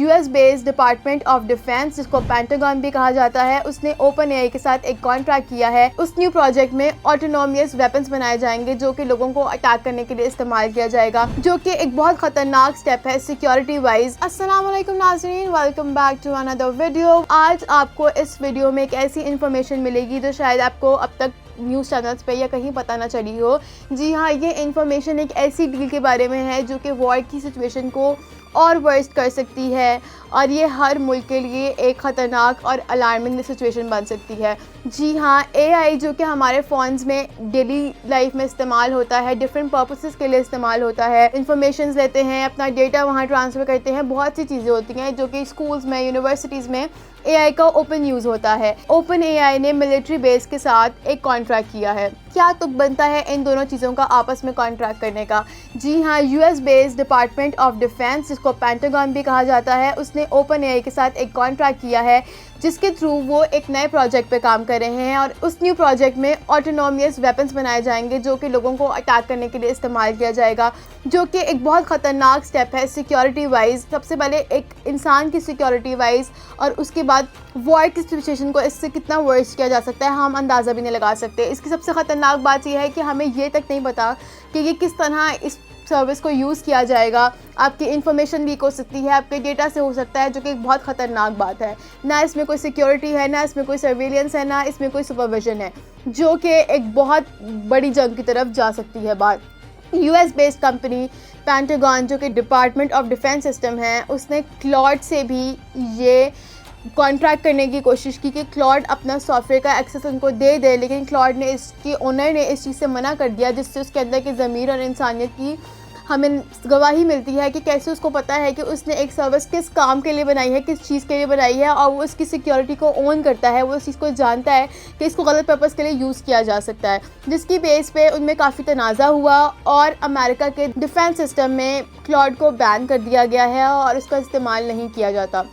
US based department of defence, जिसको pentagon भी कहा जाता है, उसने ओपन एआई के साथ एक कॉन्ट्रैक्ट किया है। उस न्यू प्रोजेक्ट में ऑटोनोमियस वेपन्स बनाए जाएंगे जो कि लोगों को अटैक करने के लिए इस्तेमाल किया जाएगा, जो कि एक बहुत खतरनाक स्टेप है सिक्योरिटी वाइज। अस्सलाम वालेकुम नाज़रीन, welcome back to another video. आज आपको इस वीडियो में एक ऐसी इन्फॉर्मेशन मिलेगी जो शायद आपको अब तक न्यूज़ चैनल्स पे या कहीं पता ना चली हो। जी हाँ, ये इन्फॉर्मेशन एक ऐसी डील के बारे में है जो कि वॉर की सिचुएशन को और वर्स्ट कर सकती है और ये हर मुल्क के लिए एक ख़तरनाक और अलार्मिंग सिचुएशन बन सकती है। जी हाँ, एआई जो कि हमारे फ़ोन्स में डेली लाइफ में इस्तेमाल होता है, डिफरेंट पर्पसेस के लिए इस्तेमाल होता है। इन्फॉर्मेशन लेते हैं, अपना डेटा वहाँ ट्रांसफ़र करते हैं, बहुत सी चीज़ें होती हैं जो कि स्कूल्स में, यूनिवर्सिटीज़ में एआई का ओपन यूज़ होता है। ओपन एआई ने मिलिट्री बेस के साथ एक कॉन्ट्रैक्ट किया है। क्या तुक बनता है इन दोनों चीज़ों का आपस में कॉन्ट्रैक्ट करने का? जी हाँ, US based department of defence, जिसको पेंटागन भी कहा जाता है, उसने ओपन एआई के साथ एक कॉन्ट्रैक्ट किया है जिसके थ्रू वो एक नए प्रोजेक्ट पे काम कर रहे हैं और उस न्यू प्रोजेक्ट में ऑटोनोमियस वेपन्स बनाए जाएंगे जो कि लोगों को अटैक करने के लिए इस्तेमाल किया जाएगा, जो कि एक बहुत ख़तरनाक स्टेप है सिक्योरिटी वाइज। सबसे पहले एक इंसान की सिक्योरिटी वाइज और उसके बाद वॉर की सिचुएशन को इससे कितना वर्स किया जा सकता है हम अंदाज़ा भी नहीं लगा सकते। इसकी सबसे ख़तरनाक बात यह है कि हमें ये तक नहीं पता कि ये किस तरह इस सर्विस को यूज़ किया जाएगा। आपकी इन्फॉर्मेशन लीक हो सकती है, आपके डेटा से हो सकता है, जो कि एक बहुत ख़तरनाक बात है। ना इसमें कोई सिक्योरिटी है, ना इसमें कोई सर्विलेंस है, ना इसमें कोई सुपरविजन है, जो कि एक बहुत बड़ी जंग की तरफ जा सकती है बात। यूएस बेस्ड कंपनी पेंटागन, जो कि डिपार्टमेंट ऑफ डिफेंस सिस्टम है, उसने क्लॉड से भी ये कॉन्ट्रैक्ट करने की कोशिश की कि क्लॉड अपना सॉफ्टवेयर का एक्सेस उनको दे दे, लेकिन क्लॉड ने, इसकी ओनर ने इस चीज़ से मना कर दिया, जिससे उसके अंदर की ज़मीर और इंसानियत की हमें गवाही मिलती है कि कैसे उसको पता है कि उसने एक सर्विस किस काम के लिए बनाई है, किस चीज़ के लिए बनाई है, और वो उसकी सिक्योरिटी को ओन करता है। वो इस चीज़ को जानता है कि इसको गलत पर्पज़ के लिए यूज़ किया जा सकता है, जिसकी बेस पे उनमें काफ़ी तनाज़ा हुआ और अमेरिका के डिफेंस सिस्टम में क्लॉड को बैन कर दिया गया है और उसका इस्तेमाल नहीं किया जाता।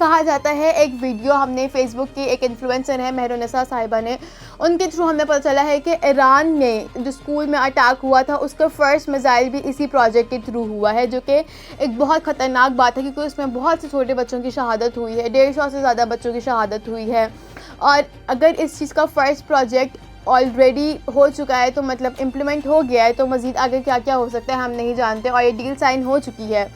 कहा जाता है, एक वीडियो हमने फेसबुक की एक इन्फ्लुएंसर है मेहरुन्निसा साहिबा ने, उनके थ्रू हमें पता चला है कि ईरान ने जो स्कूल में अटैक हुआ था उसका फर्स्ट मिसाइल भी इसी प्रोजेक्ट के थ्रू हुआ है, जो कि एक बहुत ख़तरनाक बात है क्योंकि उसमें बहुत से छोटे बच्चों की शहादत हुई है, 150 से ज़्यादा बच्चों की शहादत हुई है। और अगर इस चीज़ का फर्स्ट प्रोजेक्ट ऑलरेडी हो चुका है तो मतलब इम्प्लीमेंट हो गया है, तो मज़ीद आगे क्या क्या हो सकता है हम नहीं जानते, और ये डील साइन हो चुकी है।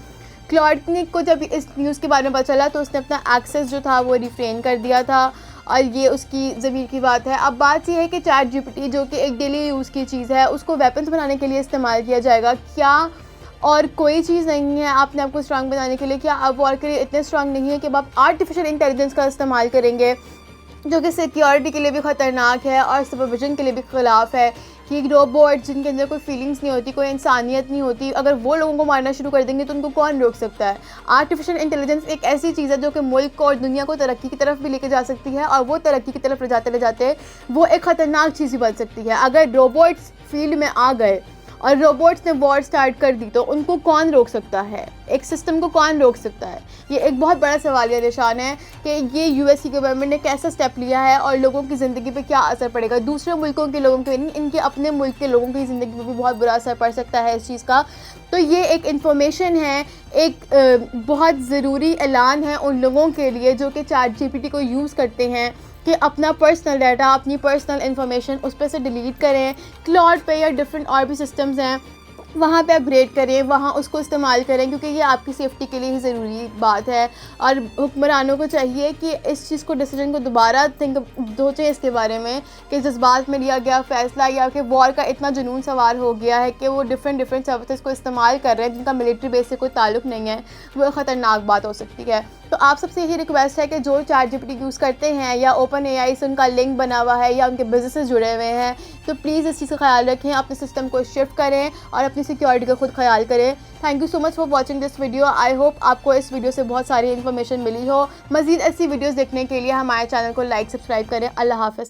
क्लॉड को जब इस न्यूज़ के बारे में पता चला तो उसने अपना एक्सेस जो था वो रिफ्रेन कर दिया था और ये उसकी ज़मीर की बात है। अब बात यह है कि चैट जीपीटी, जो कि एक डेली यूज़ की चीज़ है, उसको वेपन्स बनाने के लिए इस्तेमाल किया जाएगा क्या? और कोई चीज़ नहीं है आपने आपको स्ट्रांग बनाने के लिए। क्या आप वॉर के लिए इतने स्ट्रांग नहीं है कि आप आर्टिफिशियल इंटेलिजेंस का इस्तेमाल करेंगे, जो कि सिक्योरिटी के लिए भी ख़तरनाक है और सुपरविजन के लिए भी ख़िलाफ़ है? कि रोबोट जिनके अंदर कोई फीलिंग्स नहीं होती, कोई इंसानियत नहीं होती, अगर वो लोगों को मारना शुरू कर देंगे तो उनको कौन रोक सकता है? आर्टिफिशियल इंटेलिजेंस एक ऐसी चीज़ है जो कि मुल्क को और दुनिया को तरक्की की तरफ भी लेके जा सकती है, और वो तरक्की की तरफ ले जाते वो एक ख़तरनाक चीज़ भी बन सकती है। अगर रोबोट्स फील्ड में आ गए और रोबोट्स ने वॉर स्टार्ट कर दी तो उनको कौन रोक सकता है? एक सिस्टम को कौन रोक सकता है? ये एक बहुत बड़ा सवालिया निशान है कि ये यूएस की गवर्नमेंट ने कैसा स्टेप लिया है और लोगों की ज़िंदगी पे क्या असर पड़ेगा। दूसरे मुल्कों के लोगों के नहीं, इनके अपने मुल्क के लोगों की ज़िंदगी पे भी बहुत बुरा असर पड़ सकता है इस चीज़ का। तो ये एक इन्फॉर्मेशन है, एक बहुत ज़रूरी ऐलान है उन लोगों के लिए जो कि चैट जीपीटी को यूज़ करते हैं कि अपना पर्सनल डाटा, अपनी पर्सनल इन्फॉर्मेशन उस पर से डिलीट करें। क्लॉड पे या डिफरेंट और भी सिस्टम्स हैं वहाँ पे अपग्रेड करें, वहाँ उसको इस्तेमाल करें, क्योंकि ये आपकी सेफ्टी के लिए ही ज़रूरी बात है। और हुक्मरानों को चाहिए कि इस चीज़ को, डिसीजन को दोबारा सोचें इसके बारे में कि जज्बात में लिया गया फ़ैसला या कि वॉर का इतना जुनून सवार हो गया है कि वो डिफरेंट सर्विसेज को इस्तेमाल कर रहे हैं जिनका मिलिट्री बेस से कोई ताल्लुक़ नहीं है, वो एक ख़तरनाक बात हो सकती है। तो आप सबसे यही रिक्वेस्ट है कि जो चैट जीपीटी यूज़ करते हैं या ओपन एआई से उनका लिंक बना हुआ है या उनके बिजनेस जुड़े हुए हैं, तो प्लीज़ इस चीज़ का ख्याल रखें, अपने सिस्टम को शिफ्ट करें और अपनी सिक्योरिटी का खुद ख्याल करें। Thank you so much for watching this video. I hope आपको इस वीडियो से बहुत सारी इन्फॉर्मेशन मिली हो। मज़ीद ऐसी वीडियोज़ देखने के लिए हमारे चैनल को लाइक, सब्सक्राइब करें। अल्लाह हाफ़िज़।